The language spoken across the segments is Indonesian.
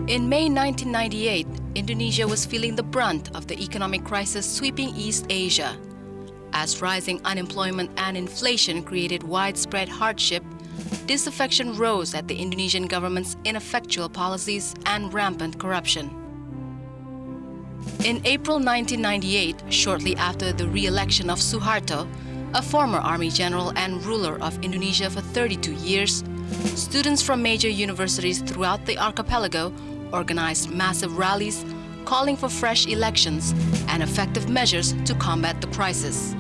In May 1998, Indonesia was feeling the brunt of the economic crisis sweeping East Asia. As rising unemployment and inflation created widespread hardship, disaffection rose at the Indonesian government's ineffectual policies and rampant corruption. In April 1998, shortly after the re-election of Suharto, a former army general and ruler of Indonesia for 32 years, students from major universities throughout the archipelago organized massive rallies calling for fresh elections and effective measures to combat the crisis.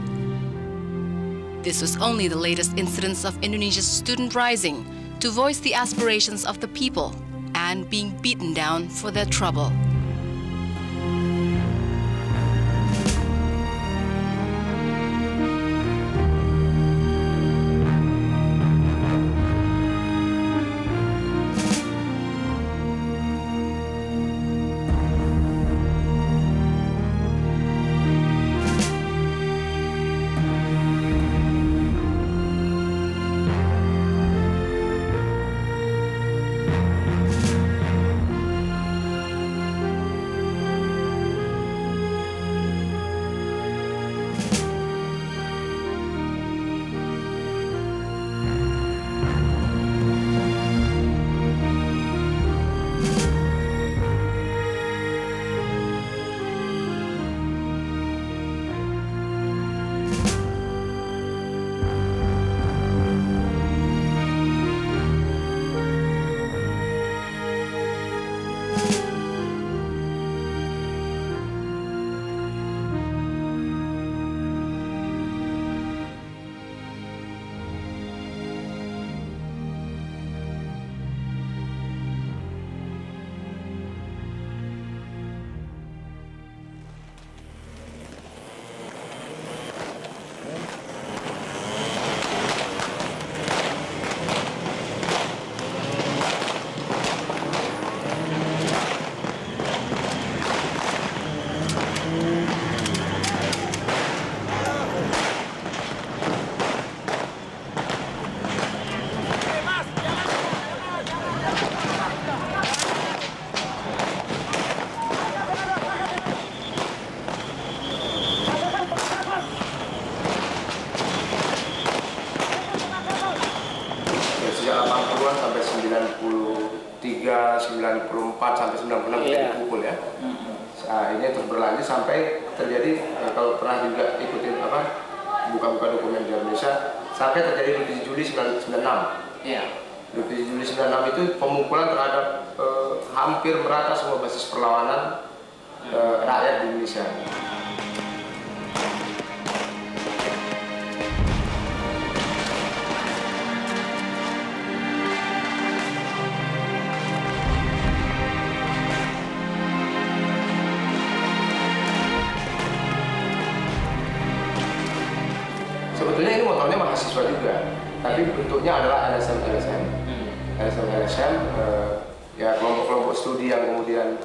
This was only the latest incidence of Indonesia's student rising to voice the aspirations of the people and being beaten down for their trouble. Sampai 93, 94 sampai 96 kita dipukul ya. Nah, ini terus berlanjut sampai terjadi kalau pernah juga ikutin buka-buka dokumen di Indonesia sampai terjadi 27 Juli 96. Iya. 27 Juli 96 itu pemukulan terhadap hampir merata semua basis perlawanan rakyat di Indonesia. Sebetulnya ini motornya mahasiswa juga, tapi bentuknya adalah LSM, ya kelompok-kelompok studi yang kemudian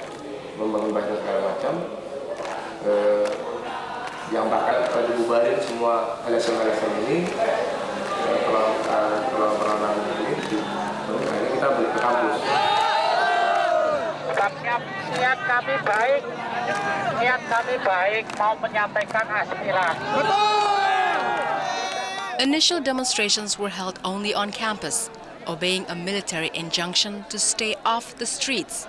membangun bahasa segala macam, yang bahkan dibubarin semua LSM ini, perlawanan ini, akhirnya kita balik ke kampus. Niat kami baik mau menyampaikan aspirasi. Initial demonstrations were held only on campus, obeying a military injunction to stay off the streets.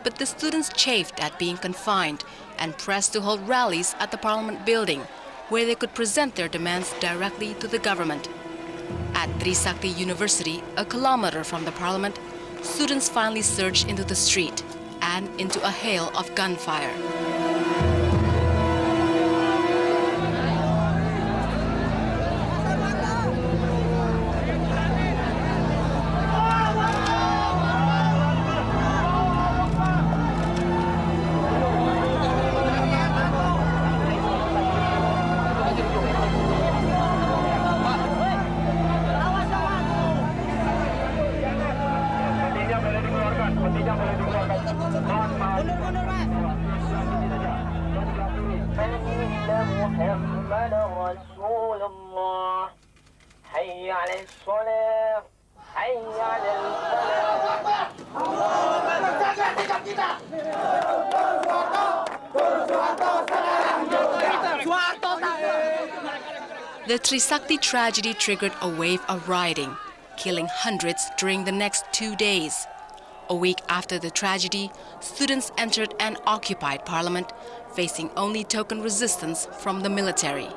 But the students chafed at being confined and pressed to hold rallies at the Parliament building, where they could present their demands directly to the government. At Trisakti University, a kilometer from the Parliament, students finally surged into the street and into a hail of gunfire. محمد رسول الله حي على الصلاة حي على الفلاح. The Trisakti tragedy triggered a wave of rioting, killing hundreds during the next 2 days. A week after the tragedy, students entered an occupied parliament, facing only token resistance from the military.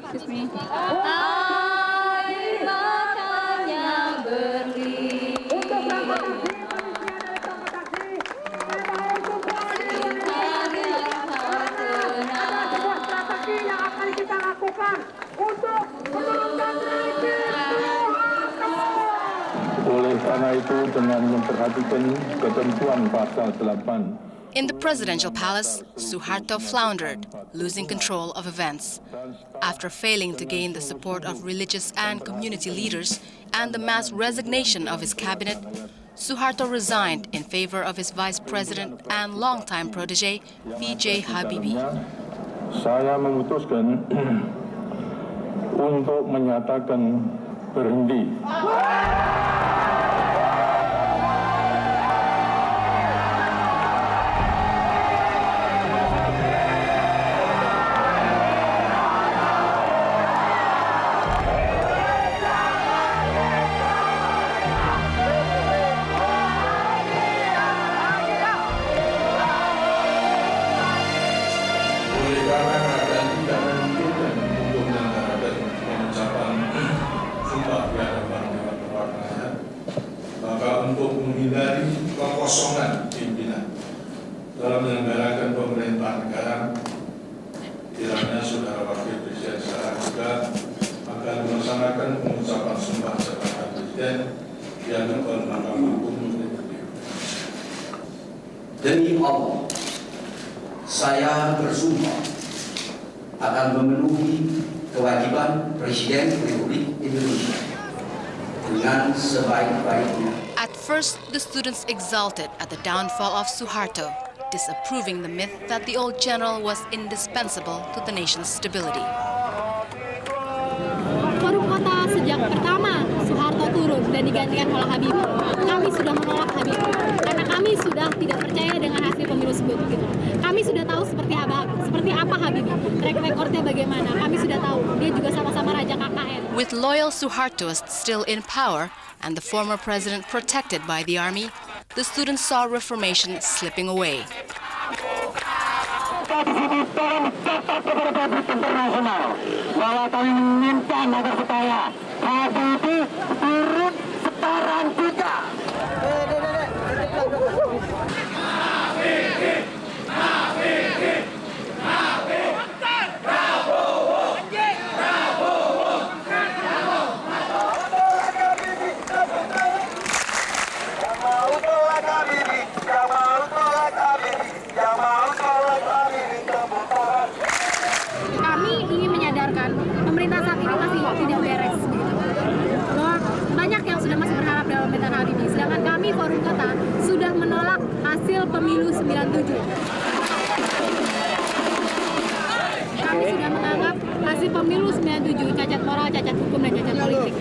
Excuse me. Oleh karena itu dengan memperhatikan ketentuan pasal 8. In the presidential palace, Suharto floundered, losing control of events. After failing to gain the support of religious and community leaders and the mass resignation of his cabinet, Suharto resigned in favor of his vice president and longtime protege, B.J. Habibie. Saya memutuskan untuk menyatakan berhenti. Untuk menghindari kekosongan pimpinan dalam menyelenggarakan pemerintahan negara, kiranya Saudara Wakil Presiden secara juga akan melaksanakan pengucapan sumpah jabatan Presiden yang akan Mahkamah Agung Republik. Demi Allah, saya bersumpah akan memenuhi kewajiban Presiden Republik Indonesia dengan sebaik-baiknya. At first, the students exulted at the downfall of Suharto, disapproving the myth that the old general was indispensable to the nation's stability. Forum Kota sejak pertama Suharto turun dan digantikan oleh Habibie, kami sudah menolak Habibie karena kami sudah tidak percaya dengan hasil pemilu tersebut. Kami sudah tahu seperti apa Habibie, track recordnya bagaimana. Kami sudah tahu dia juga sama-sama raja KKN. With loyal Suhartoists still in power and the former president protected by the army, the students saw reformation slipping away. Bahwa kami meminta agar supaya Habibie turun sekarang juga. Kami ingin menyadarkan pemerintah saat ini masih tidak beres. Bahwa banyak yang sudah masih berharap dalam pemerintahan Habibie, sedangkan kami Forum Kota sudah menolak hasil pemilu 97. Kami sudah menganggap hasil pemilu 97 cacat moral, cacat hukum, dan cacat politik.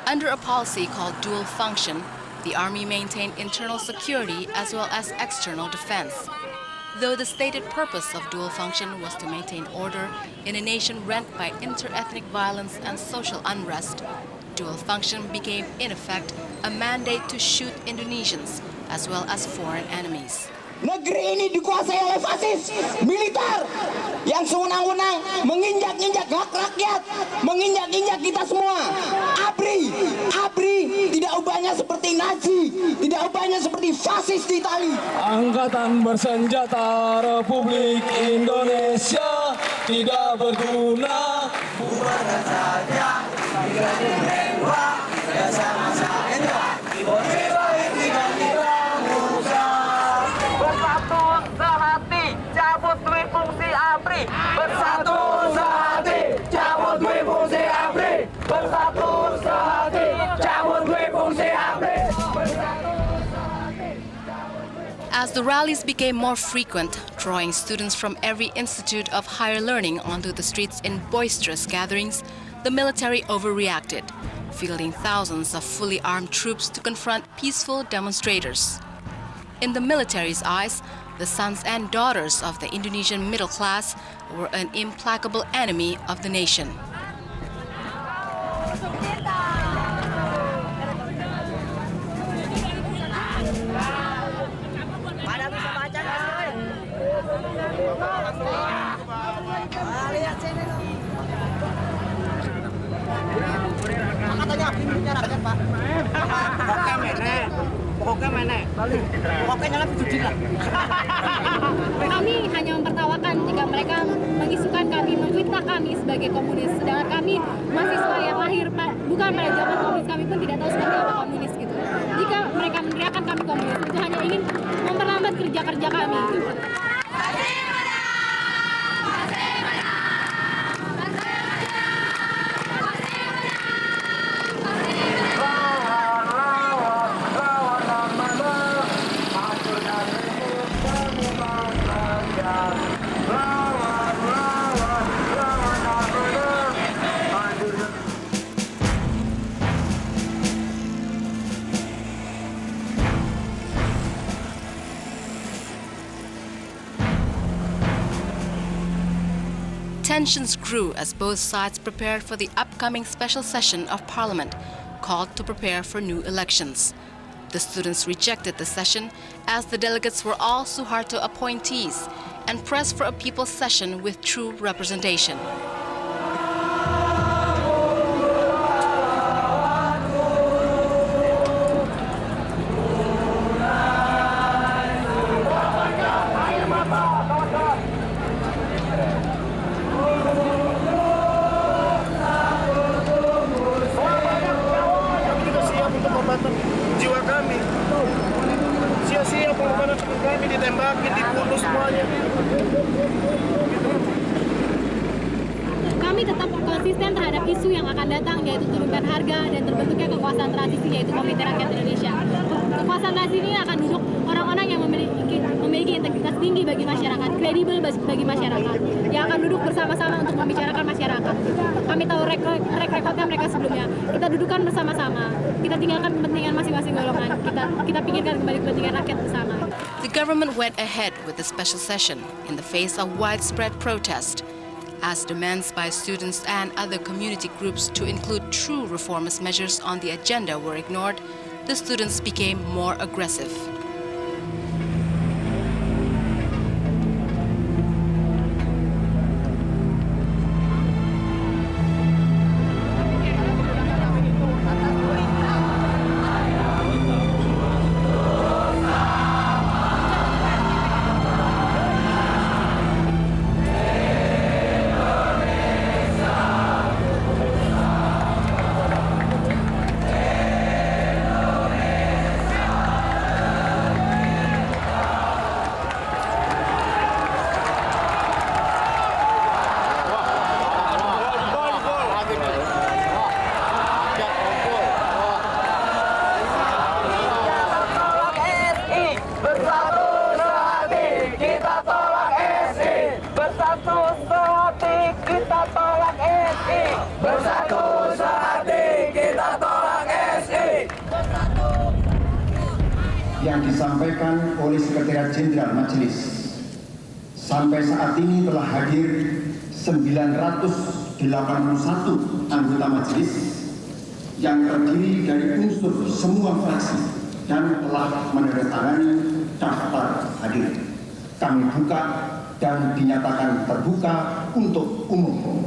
Under a policy called dual function, the army maintained internal security as well as external defense. Though the stated purpose of dual function was to maintain order in a nation rent by inter-ethnic violence and social unrest, dual function became, in effect, a mandate to shoot Indonesians as well as foreign enemies. Negeri ini dikuasai oleh fasis militer yang sewenang-wenang menginjak-injak hak rakyat, menginjak-injak kita semua. ABRI tidak ubahnya seperti Nazi, tidak ubahnya seperti fasis di Itali. Angkatan Bersenjata Republik Indonesia tidak berguna. Bubarkan saja, tidak dihewa, saya sama saja. Lebih baik tidak kita usah. Bersatu sehati, cabut dui fungsi ABRI. Bersatu sehati, cabut dui fungsi ABRI. Bersatu sehati, cabut dui fungsi ABRI. As the rallies became more frequent, drawing students from every institute of higher learning onto the streets in boisterous gatherings, the military overreacted, fielding thousands of fully armed troops to confront peaceful demonstrators. In the military's eyes, the sons and daughters of the Indonesian middle class were an implacable enemy of the nation. Kami hanya mempertawakan jika mereka mengisukan kami, memfitnah kami sebagai komunis. Sedangkan kami mahasiswa yang lahir bukan pada zaman komunis, kami pun tidak tahu seperti apa komunis gitu. Jika mereka meneriakan kami komunis, itu hanya ingin memperlambat kerja-kerja kami. Tensions grew as both sides prepared for the upcoming special session of Parliament, called to prepare for new elections. The students rejected the session as the delegates were all Suharto appointees and pressed for a people's session with true representation. Jiwa kami sia-sia pengorbanan kami ditembakin, dibunuh semuanya. Kami tetap konsisten terhadap isu yang akan datang, yaitu turunkan harga dan terbentuknya kekuasaan transisi, yaitu Komite Rakyat Indonesia. Kekuasaan transisi ini akan duduk orang-orang yang memiliki integritas tinggi bagi masyarakat, kredibel bagi masyarakat, yang akan duduk bersama-sama untuk membicarakan masyarakat. Kami tahu rekodnya mereka sebelumnya. Kita dudukan bersama-sama, kita tinggalkan kepentingan masing-masing golongan, kita pikirkan kembali kepentingan rakyat bersama. The government went ahead with the special session in the face of widespread protest. As demands by students and other community groups to include true reformist measures on the agenda were ignored, the students became more aggressive. Yang disampaikan oleh Sekretariat Jenderal Majelis, sampai saat ini telah hadir 981 anggota majelis yang terdiri dari unsur semua fraksi dan telah menandatangani daftar hadir. Kami buka dan dinyatakan terbuka untuk umum.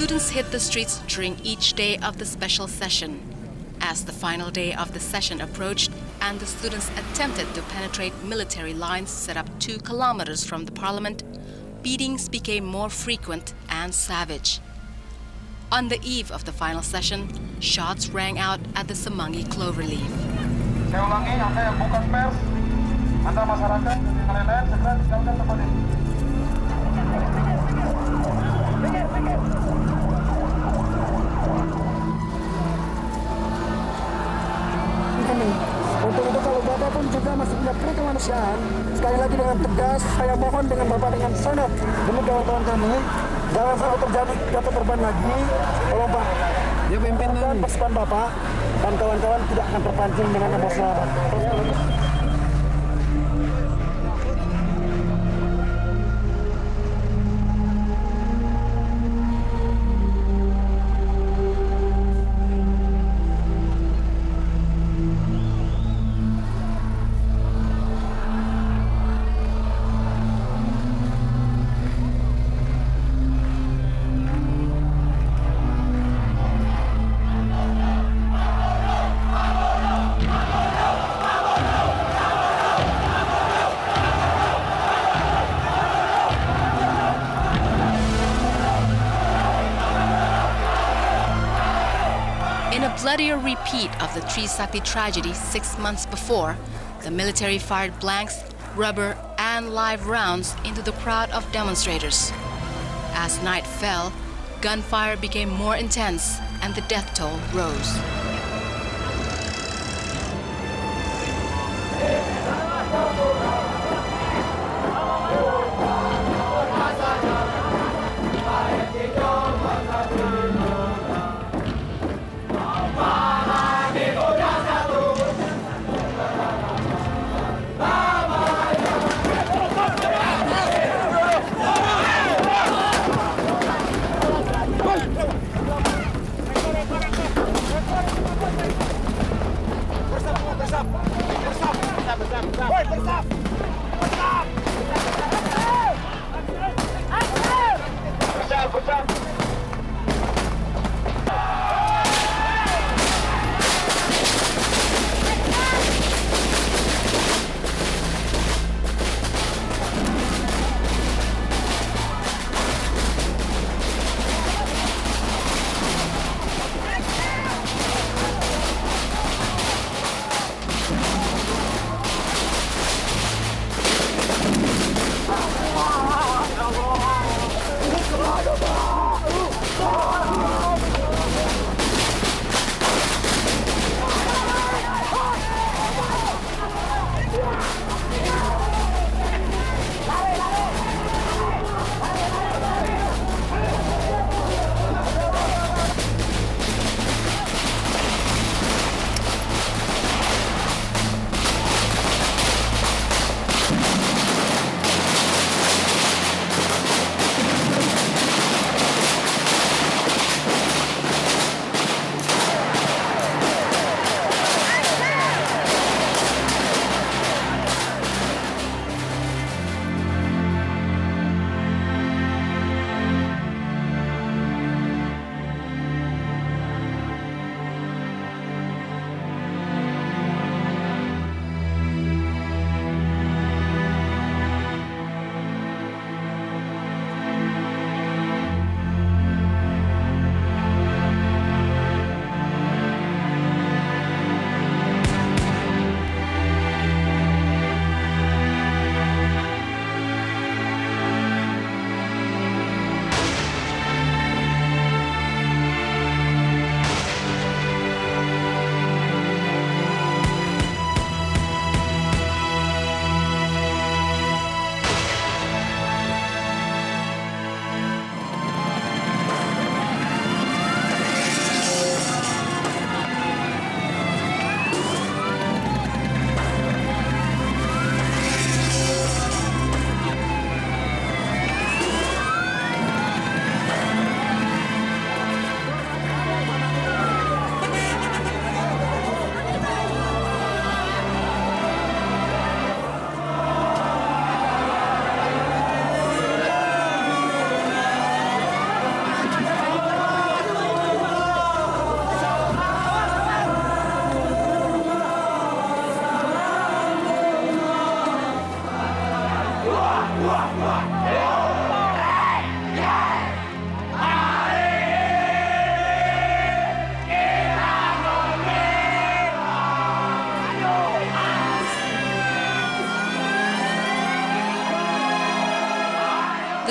Students hit the streets during each day of the special session. As the final day of the session approached and the students attempted to penetrate military lines set up 2 kilometers from the parliament, beatings became more frequent and savage. On the eve of the final session, shots rang out at the Semanggi Cloverleaf. Saya ulangi, Anda yang bukan pers, Anda masyarakat, dan lain-lain segera tinggalkan tempat ini. Untuk itu kalau Bapak pun juga masih punya peri kemanusiaan, sekali lagi dengan tegas saya mohon dengan Bapak dengan sangat demi kawan-kawan kami, jangan sampai terjadi jatuh korban lagi. Tolong Pak, dia pimpinan pasukan Bapak dan kawan-kawan tidak akan terpancing dengan emosional. In a bloodier repeat of the Trisakti tragedy 6 months before, the military fired blanks, rubber, and live rounds into the crowd of demonstrators. As night fell, gunfire became more intense and the death toll rose.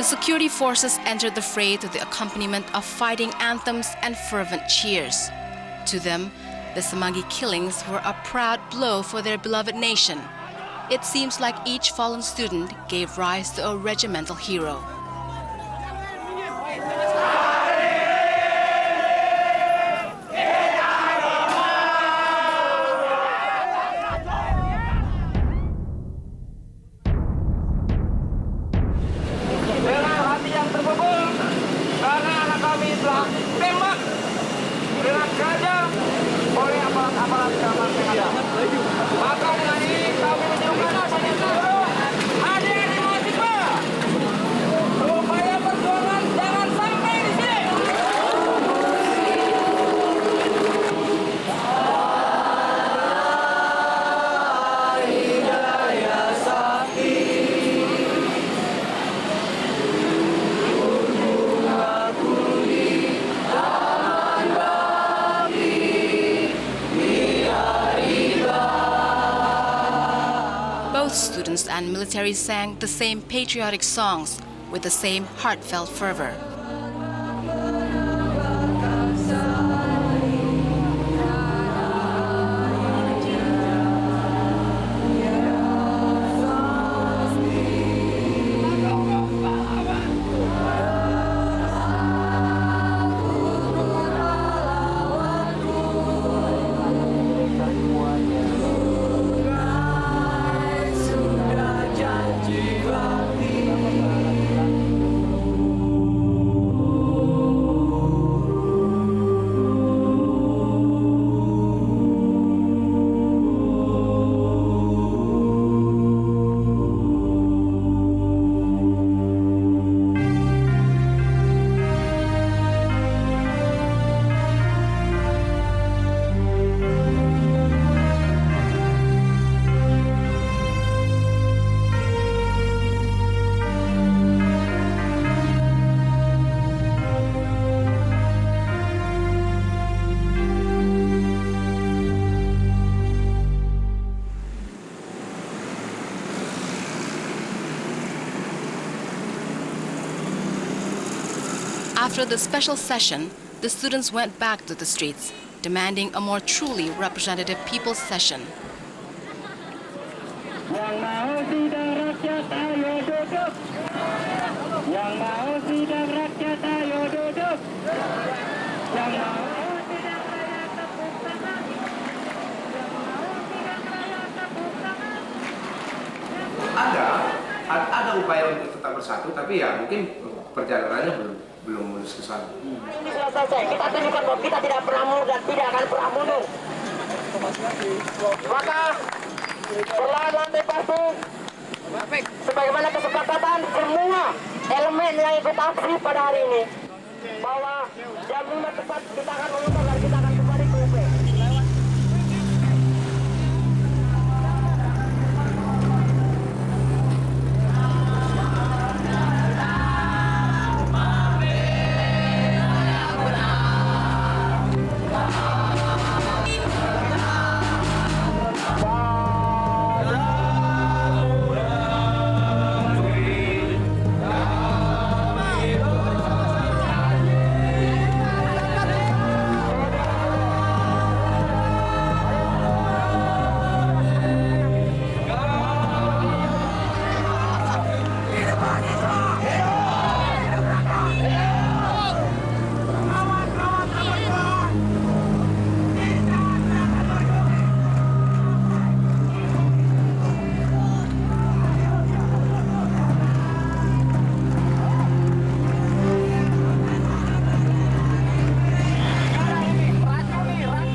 The security forces entered the fray to the accompaniment of fighting anthems and fervent cheers. To them, the Semanggi killings were a proud blow for their beloved nation. It seems like each fallen student gave rise to a regimental hero. Both students and military sang the same patriotic songs with the same heartfelt fervor. After the special session, the students went back to the streets, demanding a more truly representative people's session. Yang mau sidang rakyat, ayo duduk. Yang mau sidang rakyat, ayo duduk. Yang mau sidang rakyat, tepuk tangan. Yang mau sidang rakyat, tepuk tangan. Ada upaya untuk tetap bersatu, tapi ya mungkin perjalanannya belum mulus ke sana. Ini sudah selesai. Kita tunjukkan bahwa kita tidak pernah mundur dan tidak akan pernah mundur. Maka perlahan lantai pasti, sebagaimana kesepakatan semua elemen yang ikut aksi pada hari ini, bahwa jam 5 tepat kita akan memutar dan kita akan kembali ke UP.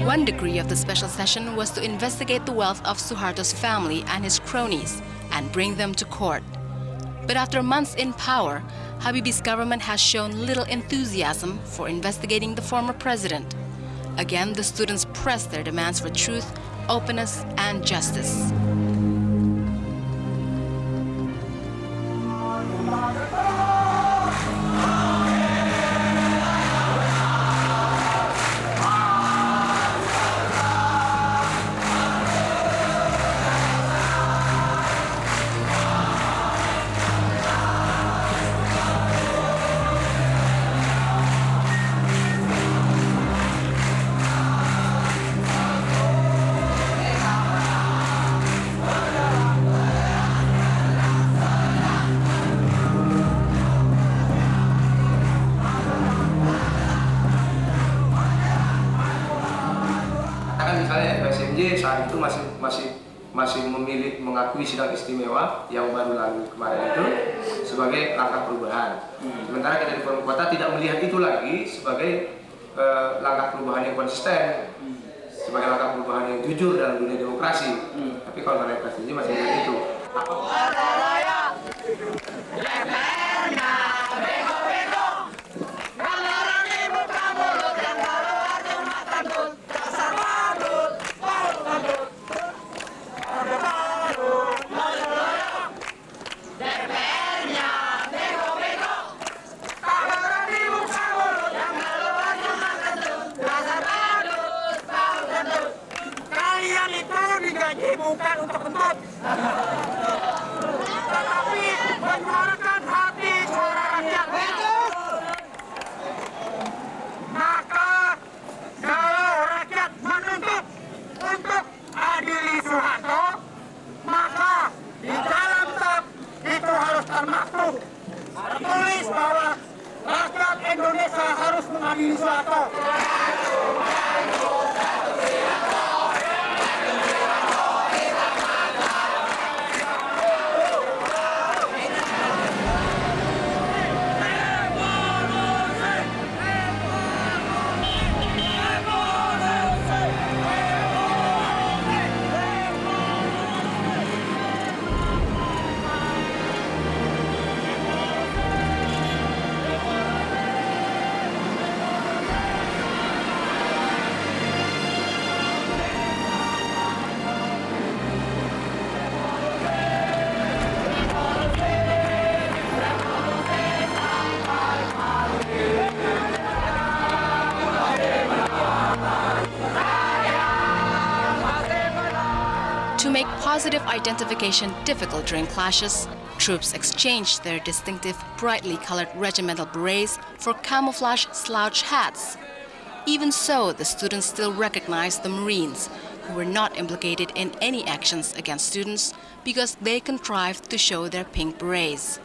One decree of the special session was to investigate the wealth of Suharto's family and his cronies and bring them to court. But after months in power, Habibie's government has shown little enthusiasm for investigating the former president. Again, the students pressed their demands for truth, openness, and justice. PBB saat itu masih memilih mengakui sidang istimewa yang baru lalu kemarin itu sebagai langkah perubahan. Sementara kita di Forum Kota tidak melihat itu lagi sebagai langkah perubahan yang konsisten, sebagai langkah perubahan yang jujur dalam dunia demokrasi. Tapi kalau mereka sendiri masih melihat itu. Kalian itu digaji bukan untuk kentut, tetapi menyuarakan hati suara rakyat. Maka kalau rakyat menuntut untuk adili Soeharto, maka di dalam tab itu harus termaktub tertulis bahwa rakyat Indonesia harus mengadili Soeharto. To make positive identification difficult during clashes, troops exchanged their distinctive, brightly colored regimental berets for camouflage slouch hats. Even so, the students still recognized the Marines, who were not implicated in any actions against students because they contrived to show their pink berets.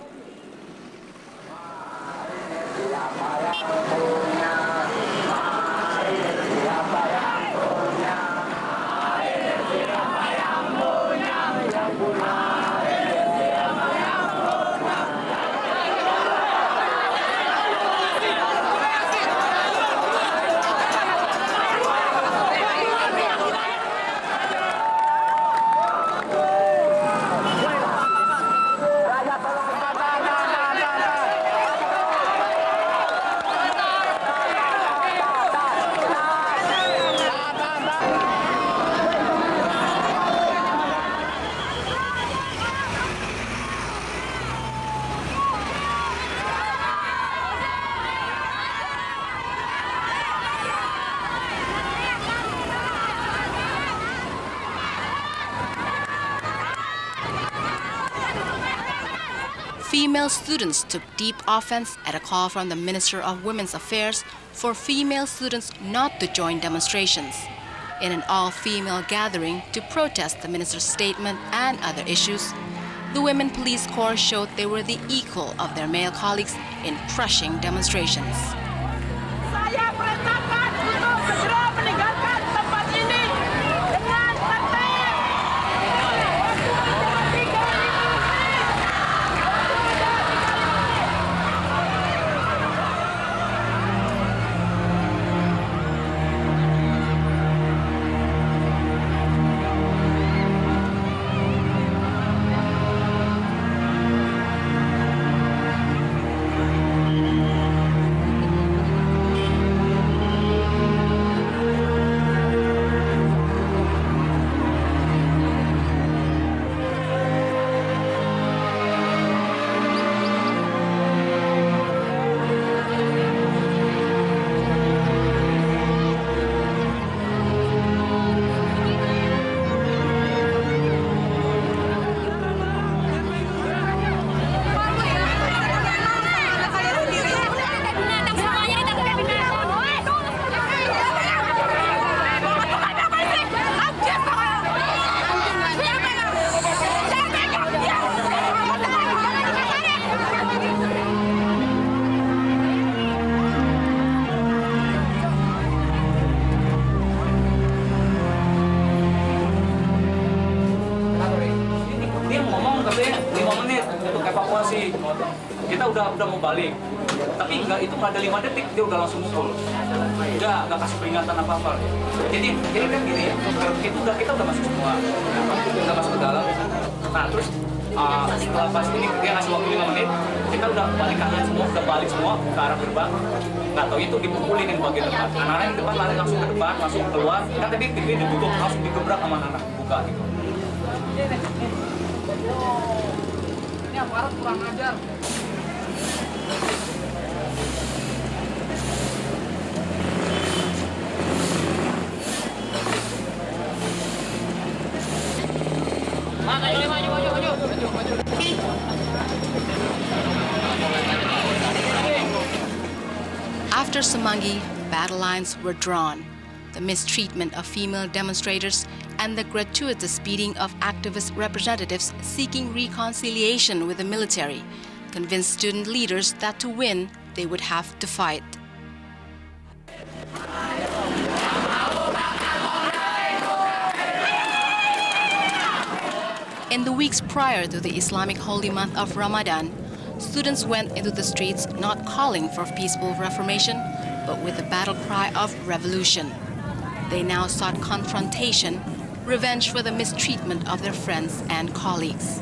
Female students took deep offense at a call from the Minister of Women's Affairs for female students not to join demonstrations. In an all-female gathering to protest the minister's statement and other issues, the Women Police Corps showed they were the equal of their male colleagues in crushing demonstrations. Saya perintahkan untuk segera meninggalkan tempat ini dengan tertib. lagi, kita udah mau balik, tapi itu nggak ada 5 detik dia udah langsung mukul, nggak kasih peringatan apa-apa. Jadi kan gini ya, kita udah masuk semua, kita masuk ke dalam. Nah terus setelah pas ini dia ngasih waktu 5 menit, kita udah balik kanan semua, udah balik semua ke arah gerbang. Nggak tahu itu dipukulin yang bagian depan, anak-anak yang depan lari langsung ke depan, langsung keluar. Kan tadi pintunya ditutup, langsung digebrak sama anak-anak buka gitu. Ini aparat kurang ajar. After Semanggi, battle lines were drawn. The mistreatment of female demonstrators and the gratuitous beating of activist representatives seeking reconciliation with the military convinced student leaders that to win, they would have to fight. In the weeks prior to the Islamic holy month of Ramadan, students went into the streets not calling for peaceful reformation, but with the battle cry of revolution. They now sought confrontation, revenge for the mistreatment of their friends and colleagues.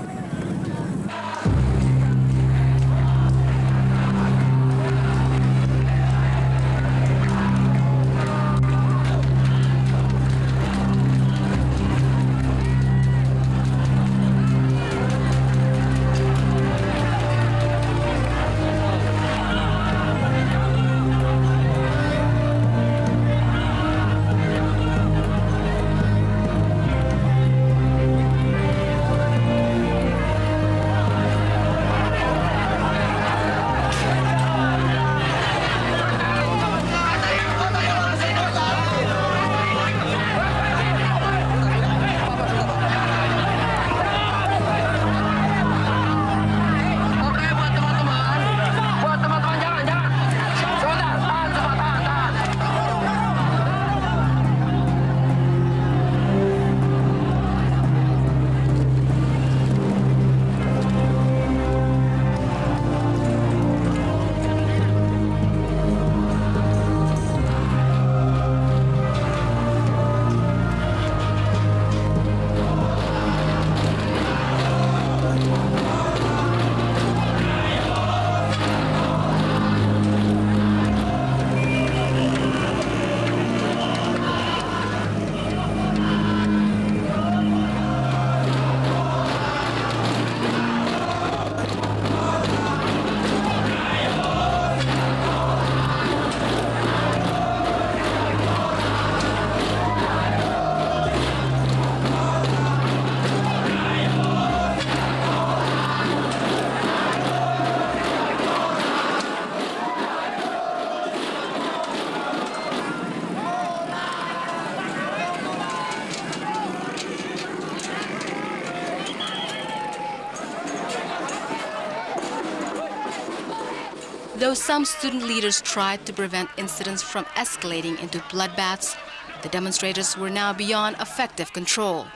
Though some student leaders tried to prevent incidents from escalating into bloodbaths, the demonstrators were now beyond effective control.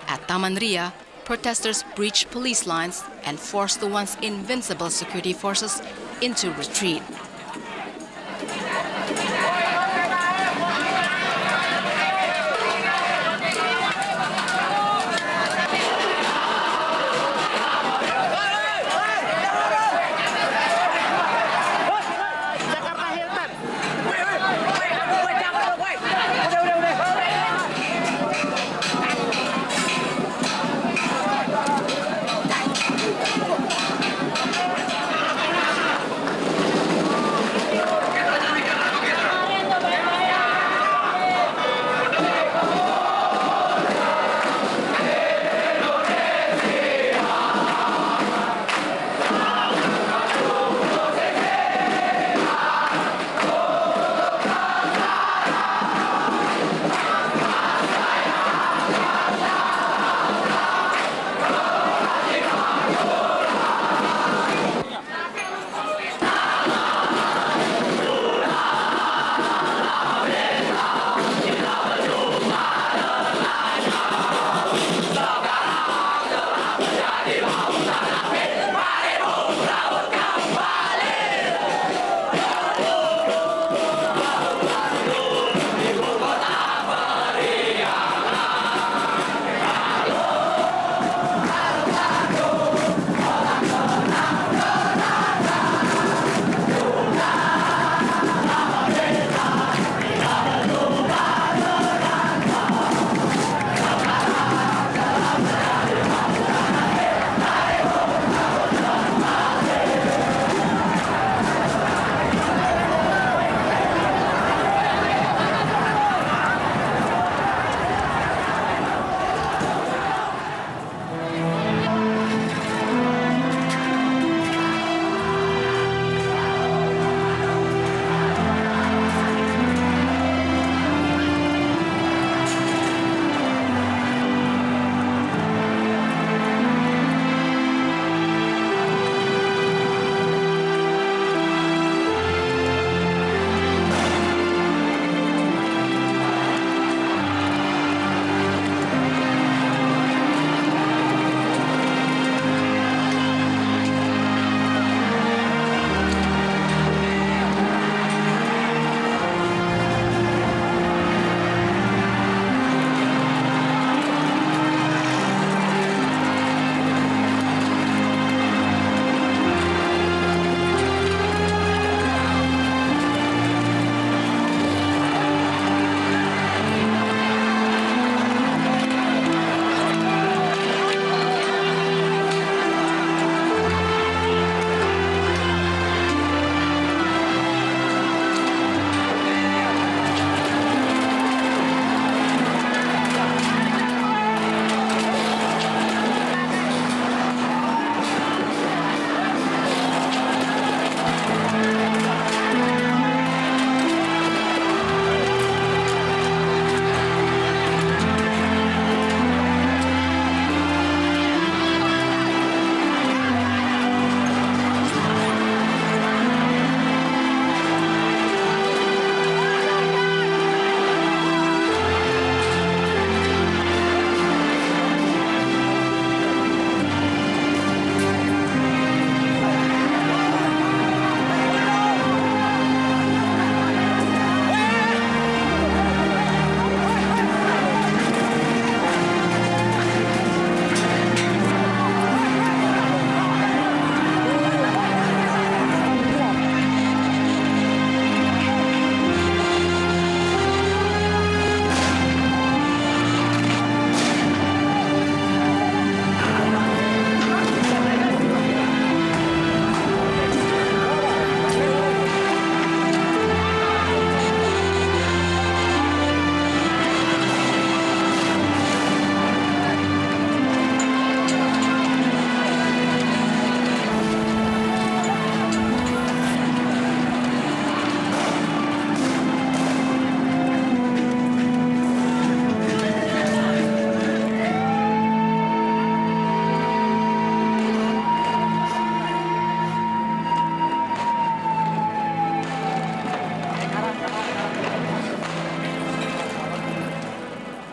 At Taman Ria, protesters breached police lines and forced the once invincible security forces into retreat.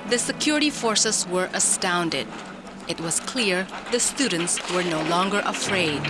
The security forces were astounded. It was clear the students were no longer afraid.